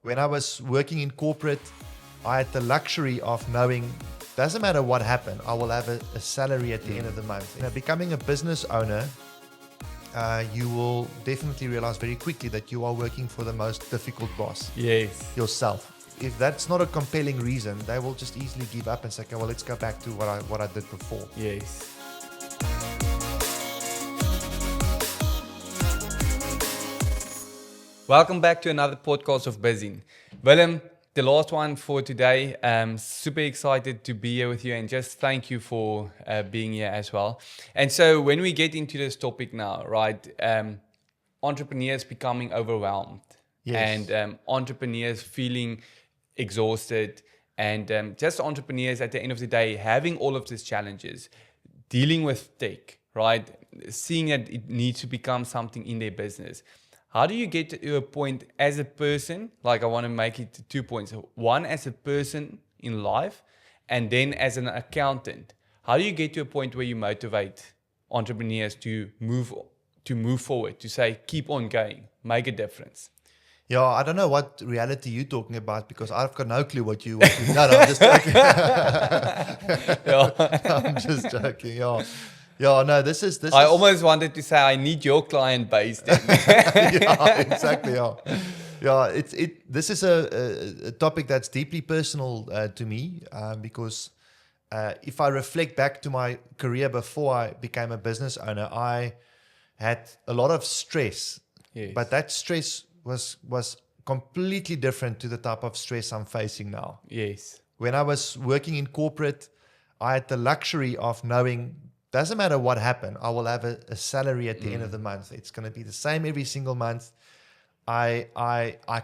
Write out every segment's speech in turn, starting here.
When I was working in corporate, I had the luxury of knowing doesn't matter what happened, I will have a salary at the end of the month. Becoming a business owner, you will definitely realize very quickly that you are working for the most difficult boss. Yes. Yourself. If that's not a compelling reason, they will just easily give up and say, okay, well, let's go back to what I did before. Yes. Welcome back to another podcast of Buzzing. Willem, the last one for today. Super excited to be here with you and just thank you for being here as well. And so when we get into this topic now, right, entrepreneurs becoming overwhelmed. Yes. And entrepreneurs feeling exhausted and just entrepreneurs at the end of the day having all of these challenges, dealing with tech, right, seeing that it needs to become something in their business. How do you get to a point as a person, like I want to make it to 2 points, one as a person in life and then as an accountant? How do you get to a point where you motivate entrepreneurs to move forward, to say, keep on going, make a difference? Yeah, I don't know what reality you're talking about because I've got no clue what you no, I'm just joking. I'm just joking. Yeah, no, this is. I almost wanted to say I need your client base then. Yeah, exactly. Yeah. This is a topic that's deeply personal to me because if I reflect back to my career before I became a business owner, I had a lot of stress. Yes. But that stress was completely different to the type of stress I'm facing now. Yes. When I was working in corporate, I had the luxury of knowing doesn't matter what happened, I will have a salary at the end of the month. It's going to be the same every single month. I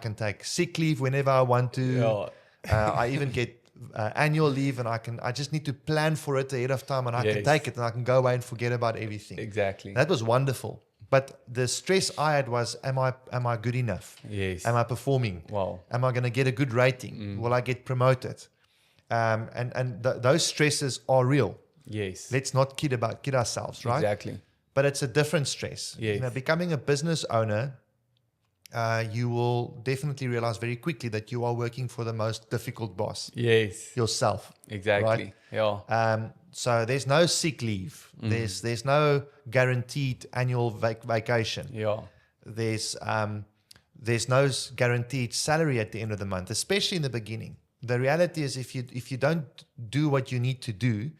can take sick leave whenever I want to. Yeah. I even get annual leave, and I just need to plan for it ahead of time, and I can take it, and I can go away and forget about everything. Exactly. That was wonderful. But the stress I had was, am I good enough? Yes. Am I performing? Wow. Am I going to get a good rating? Will I get promoted? Those stresses are real. Yes. Let's not kid ourselves, right? Exactly. But it's a different stress. Yes. Becoming a business owner, you will definitely realize very quickly that you are working for the most difficult boss. Yes. Yourself. Exactly. Right? Yeah. So there's no sick leave. There's no guaranteed annual vacation. Yeah. There's no guaranteed salary at the end of the month, especially in the beginning. The reality is if you don't do what you need to do,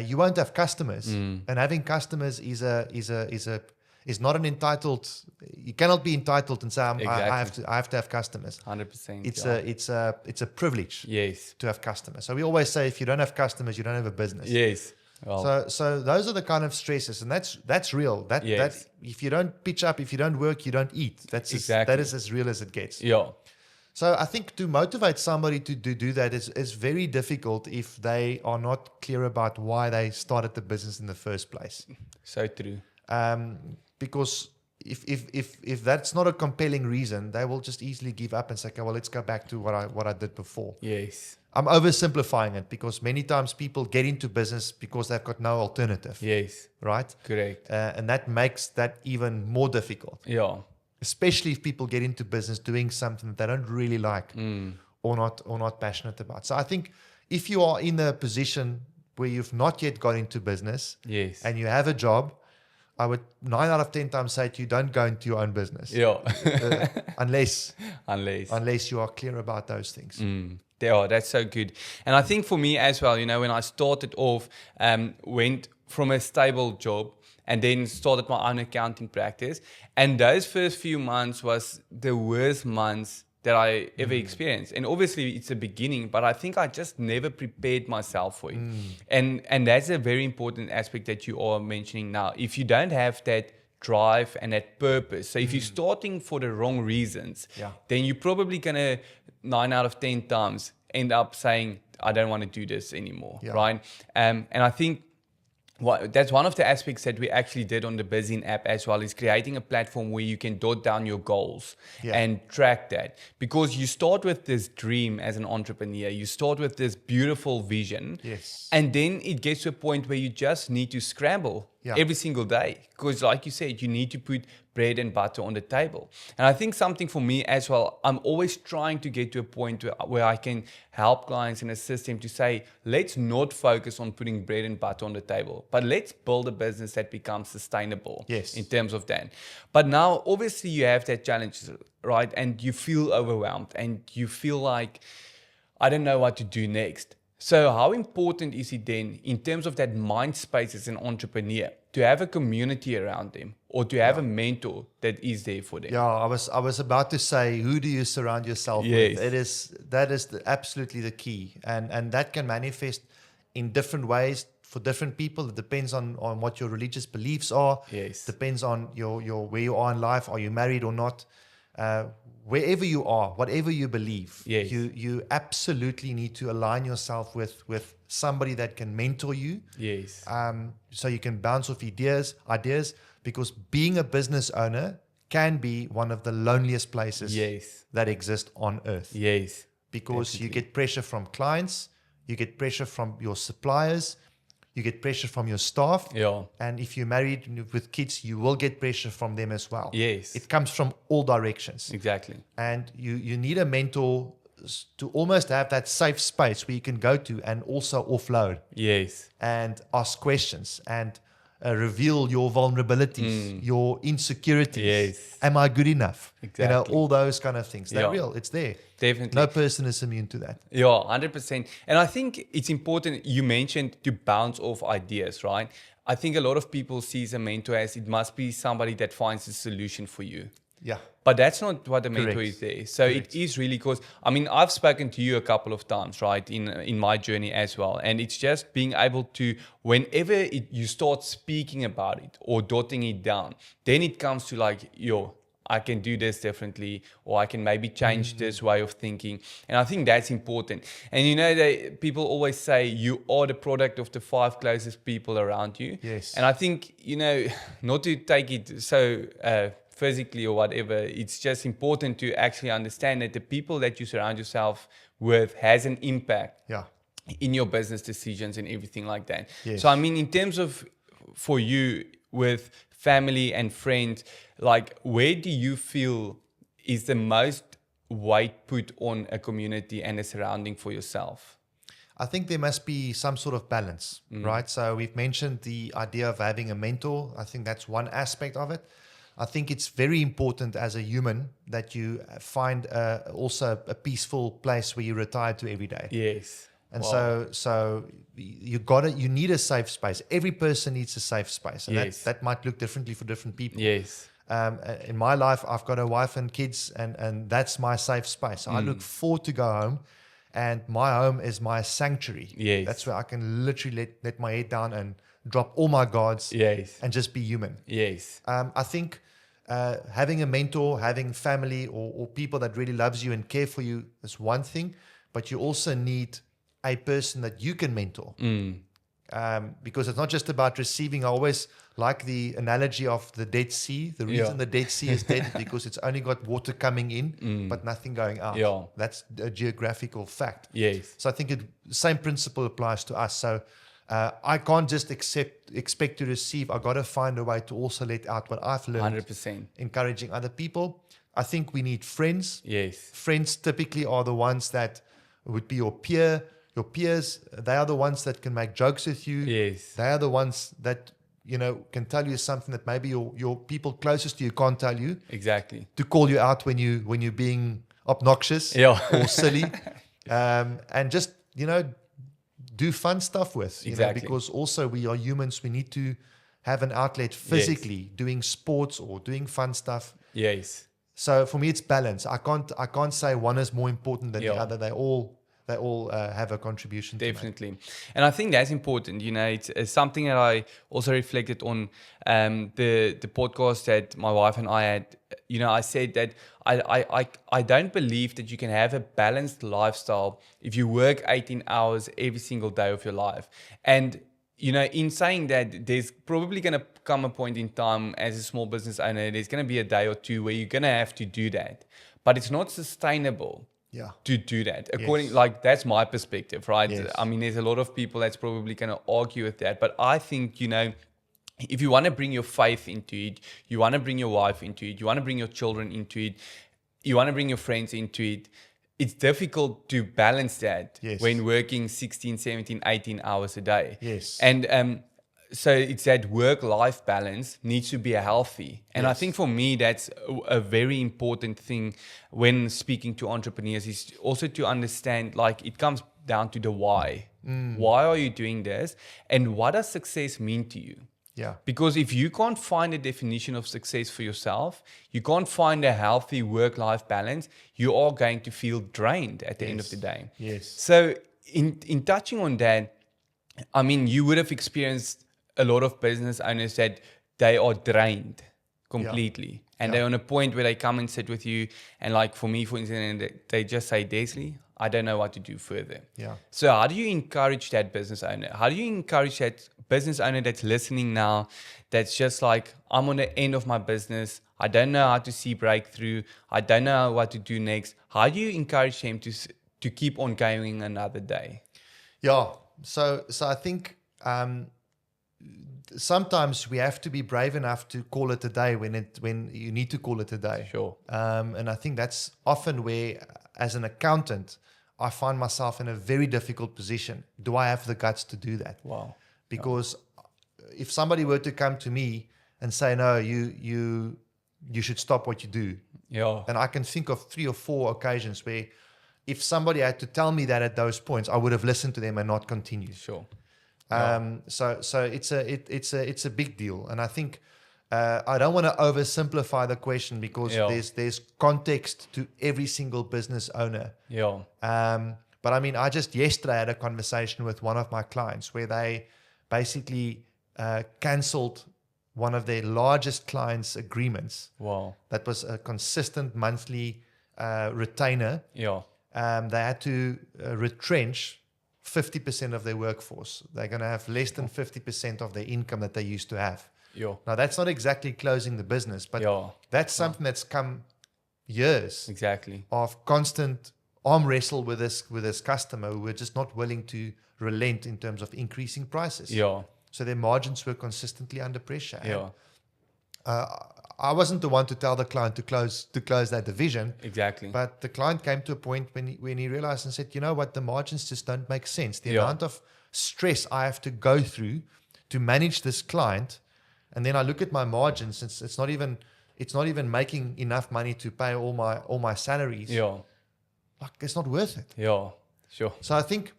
you won't have customers, and having customers is not an entitled. You cannot be entitled and say I have to have customers. 100%. It's a privilege. Yes. To have customers. So we always say if you don't have customers, you don't have a business. Yes. Well, So those are the kind of stresses, and that's real. That if you don't pitch up, if you don't work, you don't eat. That is as real as it gets. yeah. So I think to motivate somebody to do that is very difficult if they are not clear about why they started the business in the first place. So true. Because if that's not a compelling reason, they will just easily give up and say, okay, well, let's go back to what I did before. Yes. I'm oversimplifying it because many times people get into business because they've got no alternative. Yes. Right? Correct. And that makes that even more difficult. Yeah. Especially if people get into business doing something that they don't really like or not passionate about. So I think if you are in a position where you've not yet got into business Yes. and you have a job, I would 9 out of 10 times say to you, don't go into your own business. Yeah. Unless Unless. you are clear about those things. Yeah, that's so good. And I think for me as well, when I started off, went from a stable job and then started my own accounting practice. And those first few months was the worst months that I ever experienced. And obviously it's a beginning, but I think I just never prepared myself for it. And that's a very important aspect that you are mentioning now. If you don't have that drive and that purpose, so if you're starting for the wrong reasons, then you're probably going to 9 out of 10 times end up saying, I don't want to do this anymore, right? And I think that's one of the aspects that we actually did on the Buzzing app as well, is creating a platform where you can jot down your goals and track that. Because you start with this dream as an entrepreneur, you start with this beautiful vision, and then it gets to a point where you just need to scramble Yeah. every single day. Because like you said, you need to put bread and butter on the table. And I think something for me as well, I'm always trying to get to a point where I can help clients and assist them to say, let's not focus on putting bread and butter on the table, but let's build a business that becomes sustainable Yes. in terms of that. But now, obviously, you have that challenge, right? And you feel overwhelmed and you feel like, I don't know what to do next. So how important is it then in terms of that mind space as an entrepreneur to have a community around them or to have a mentor that is there for them? Yeah, I was about to say, who do you surround yourself Yes. with? That is absolutely the key, and that can manifest in different ways for different people. It depends on what your religious beliefs are. Yes. Depends on your where you are in life. Are you married or not? Wherever you are, whatever you believe, Yes. you absolutely need to align yourself with somebody that can mentor you. Yes. So you can bounce off ideas, because being a business owner can be one of the loneliest places Yes. that exist on earth, Yes. because you definitely. get pressure from clients, you get pressure from your suppliers, you get pressure from your staff. Yeah. And if you're married with kids, you will get pressure from them as well. Yes. It comes from all directions. Exactly. And you need a mentor to almost have that safe space where you can go to and also offload Yes. and ask questions and reveal your vulnerabilities, your insecurities. Yes. Am I good enough? Exactly. All those kind of things. They're Yeah. real. It's there. Definitely. No person is immune to that. Yeah, 100%. And I think it's important, you mentioned to bounce off ideas, right? I think a lot of people sees a mentor as it must be somebody that finds a solution for you. Yeah. But that's not what a mentor Correct. is there. So Correct. it is really because, I mean, I've spoken to you a couple of times, right, in my journey as well. And it's just being able to, whenever you start speaking about it or dotting it down, then it comes to like, I can do this differently, or I can maybe change this way of thinking. And I think that's important. And people always say you are the product of the 5 closest people around you. Yes. And I think, not to take it so physically or whatever, it's just important to actually understand that the people that you surround yourself with has an impact Yeah. in your business decisions and everything like that. Yes. So, I mean, in terms of for you with family and friends, like where do you feel is the most weight put on a community and a surrounding for yourself? I think there must be some sort of balance, right? So we've mentioned the idea of having a mentor. I think that's one aspect of it. I think it's very important as a human that you find also a peaceful place where you retire to every day. Yes. And Wow. so you need a safe space. Every person needs a safe space, and Yes. that might look differently for different people. Yes. In my life, I've got a wife and kids, and that's my safe space. I look forward to go home, and my home is my sanctuary. Yes. That's where I can literally let my head down and drop all my guards Yes. and just be human. Yes. I think having a mentor, having family or people that really loves you and care for you is one thing, but you also need a person that you can mentor. Because it's not just about receiving. I always like the analogy of the Dead Sea. The reason the Dead Sea is dead is because it's only got water coming in, but nothing going out. Yeah. That's a geographical fact. Yes. So I think the same principle applies to us. So I can't just expect to receive. I got to find a way to also let out what I've learned, 100%. encouraging other people. I think we need friends. Yes. Friends typically are the ones that would be your peers. They are the ones that can make jokes with you. Yes. They are the ones that can tell you something that maybe your people closest to you can't tell you, Exactly. to call you out when you're being obnoxious Yeah. or silly, and just do fun stuff with. Exactly. Because also we are humans. We need to have an outlet physically, doing sports or doing fun stuff. Yes. So for me, it's balance. I can't say one is more important than the Yeah. other. They all have a contribution. Definitely. And I think that's important. It's something that I also reflected on the podcast that my wife and I had. I said that I don't believe that you can have a balanced lifestyle if you work 18 hours every single day of your life. And in saying that, there's probably going to come a point in time as a small business owner, there's going to be a day or two where you're going to have to do that. But it's not sustainable to do that. That's my perspective, right? Yes. I mean, there's a lot of people that's probably going to argue with that. But I think, if you want to bring your faith into it, you want to bring your wife into it, you want to bring your children into it, you want to bring your friends into it, it's difficult to balance that Yes. when working 16, 17, 18 hours a day. Yes. And so it's that work-life balance needs to be healthy. And I Yes. think for me, that's a very important thing when speaking to entrepreneurs, is also to understand, like, it comes down to the why. Why are you doing this? And what does success mean to you? Yeah. Because if you can't find a definition of success for yourself, you can't find a healthy work-life balance, you are going to feel drained at the end of the day. Yes. So in touching on that, I mean, you would have experienced a lot of business owners that they are drained completely. And they're on a point where they come and sit with you. And like for me, for instance, they just say, Desley, I don't know what to do further. Yeah. So how do you encourage that business owner? How do you encourage that business owner that's listening now, that's just like, I'm on the end of my business, I don't know how to see breakthrough, I don't know what to do next. How do you encourage them to keep on going another day? Yeah. So I think sometimes we have to be brave enough to call it a day when you need to call it a day. Sure. And I think that's often where, as an accountant, I find myself in a very difficult position. Do I have the guts to do that? Wow. Because if somebody were to come to me and say, no, you should stop what you do, Yeah. and I can think of 3 or 4 occasions where if somebody had to tell me that at those points, I would have listened to them and not continued. Sure. So it's a big deal, and I think I don't want to oversimplify the question because there's context to every single business owner. Yeah. But I mean, I just yesterday had a conversation with one of my clients where they basically cancelled one of their largest clients' agreements. Wow. That was a consistent monthly retainer. Yeah. They had to retrench 50% of their workforce. They're going to have less than 50% of their income that they used to have. Yeah. Now, that's not exactly closing the business, but that's something that's come years Exactly. of constant arm wrestle with this customer who were just not willing to relent in terms of increasing prices. Yeah. So their margins were consistently under pressure. Yeah. I wasn't the one to tell the client to close that division. Exactly. But the client came to a point when he realized and said, you know what, the margins just don't make sense. The amount of stress I have to go through to manage this client, and then I look at my margins, it's not even making enough money to pay all my salaries. Yeah. Like, it's not worth it. Yeah. Sure. So I think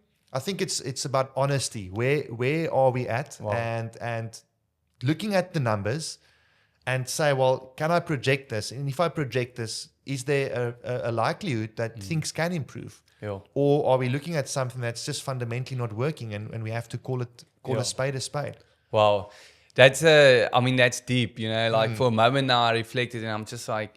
it's about honesty. Where are we at? Wow. And looking at the numbers and say, well, can I project this? And if I project this, is there a likelihood that things can improve? Yeah. Or are we looking at something that's just fundamentally not working and we have to call a spade a spade? Wow. That's deep, you know, like for a moment now I reflected and I'm just like,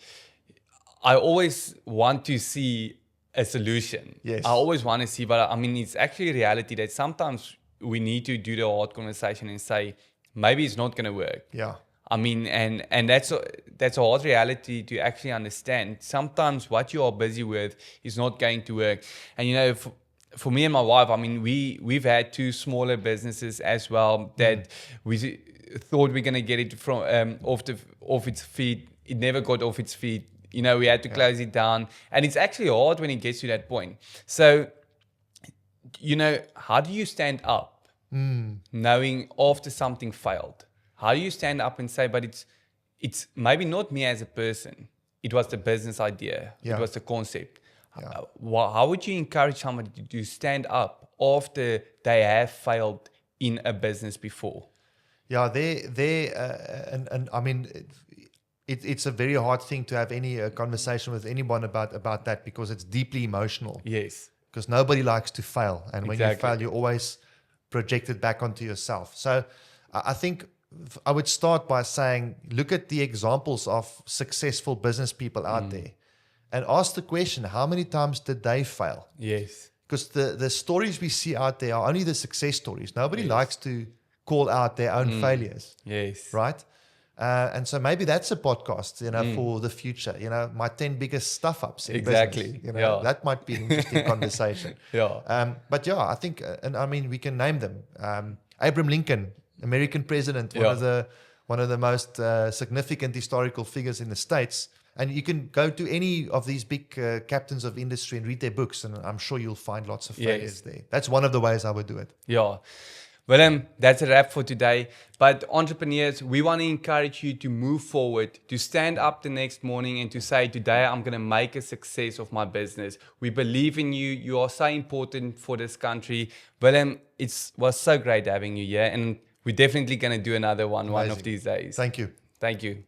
I always want to see a solution. Yes. I always want to see, but I mean, it's actually a reality that sometimes we need to do the hard conversation and say, maybe it's not going to work. Yeah. I mean, and that's a hard reality to actually understand. Sometimes what you are busy with is not going to work. And, you know, for me and my wife, I mean, we've had 2 smaller businesses as well that we thought we're going to get it from off its feet. It never got off its feet. You know, we had to close it down. And it's actually hard when it gets to that point. So, you know, how do you stand up knowing after something failed? How do you stand up and say, but it's maybe not me as a person. It was the business idea. Yeah. It was the concept. Yeah. How would you encourage somebody to stand up after they have failed in a business before? Yeah, and I mean, it's a very hard thing to have any conversation with anyone about that because it's deeply emotional. Yes. Because nobody likes to fail, and when you Exactly. fail, you always project it back onto yourself. So I think I would start by saying, look at the examples of successful business people out there, and ask the question: how many times did they fail? Yes. Because the stories we see out there are only the success stories. Nobody likes to call out their own failures, Yes. right? And so maybe that's a podcast, you know, for the future. You know, my 10 biggest stuff ups in Exactly. business. You know, Yeah. that might be an interesting conversation. Yeah. But yeah, I think, and I mean, we can name them. Abraham Lincoln American president, one of the most significant historical figures in the States. And you can go to any of these big captains of industry and read their books, and I'm sure you'll find lots of failures there. That's one of the ways I would do it. Yeah. Willem, that's a wrap for today. But entrepreneurs, we want to encourage you to move forward, to stand up the next morning and to say, today I'm going to make a success of my business. We believe in you. You are so important for this country. Willem, it was so great having you here. And we're definitely going to do another one of these days. Thank you. Thank you.